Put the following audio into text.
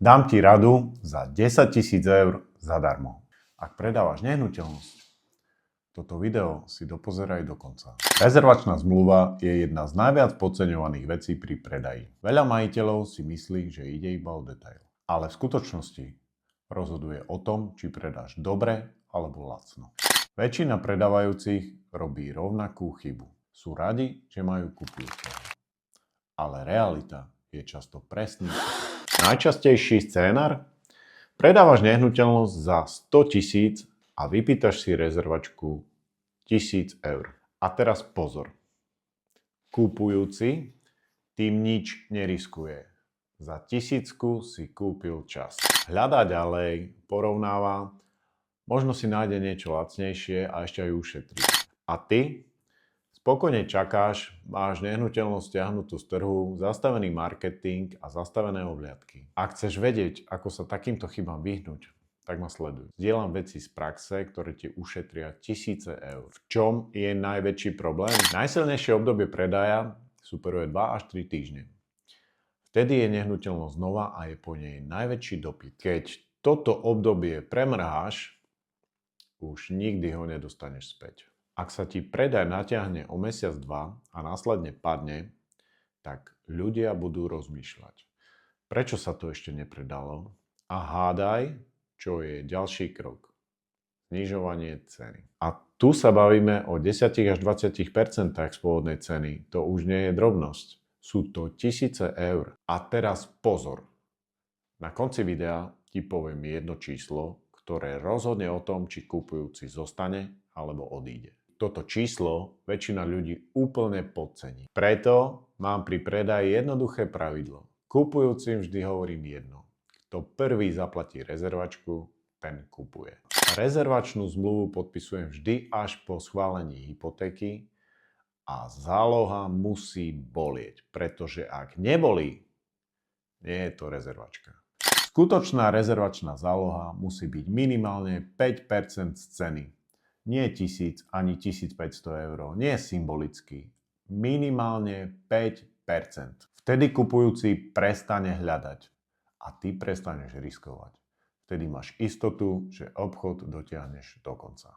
Dám ti radu za 10 000 eur zadarmo. Ak predávaš nehnuteľnosť, toto video si dopozeraj do konca. Rezervačná zmluva je jedna z najviac podceňovaných vecí pri predaji. Veľa majiteľov si myslí, že ide iba o detail. Ale v skutočnosti rozhoduje o tom, či predáš dobre alebo lacno. Väčšina predávajúcich robí rovnakú chybu. Sú radi, že majú kupujúceho. Ale realita je často presný. Najčastejší scénar? Predávaš nehnuteľnosť za 100 000 a vypýtaš si rezervačku 1000 eur. A teraz pozor. Kupujúci tým nič neriskuje. Za 1000 si kúpil čas. Hľadá ďalej, porovnáva, možno si nájde niečo lacnejšie a ešte aj ušetrí. A ty? Spokojne čakáš, máš nehnuteľnosť stiahnutú z trhu, zastavený marketing a zastavené obhliadky. Ak chceš vedieť, ako sa takýmto chybám vyhnúť, tak ma sleduj. Zdieľam veci z praxe, ktoré ti ušetria tisíce eur. V čom je najväčší problém? Najsilnejšie obdobie predaja superuje 2 až 3 týždne. Vtedy je nehnuteľnosť nová a je po nej najväčší dopyt. Keď toto obdobie premrháš, už nikdy ho nedostaneš späť. Ak sa ti predaj natiahne o mesiac, 2 a následne padne, tak ľudia budú rozmýšľať. Prečo sa to ešte nepredalo? A hádaj, čo je ďalší krok. Znižovanie ceny. A tu sa bavíme o 10 až 20% z pôvodnej ceny. To už nie je drobnosť. Sú to tisíce eur. A teraz pozor. Na konci videa ti poviem jedno číslo, ktoré rozhodne o tom, či kupujúci zostane alebo odíde. Toto číslo väčšina ľudí úplne podcení. Preto mám pri predaji jednoduché pravidlo. Kupujúcim vždy hovorím jedno. Kto prvý zaplatí rezervačku, ten kupuje. Rezervačnú zmluvu podpisujem vždy až po schválení hypotéky a záloha musí bolieť, pretože ak nebolí, nie je to rezervačka. Skutočná rezervačná záloha musí byť minimálne 5% z ceny. Nie 1000 ani 1500 eur, nie symbolicky. Minimálne 5%. Vtedy kupujúci prestane hľadať a ty prestaneš riskovať. Vtedy máš istotu, že obchod dotiahneš do konca.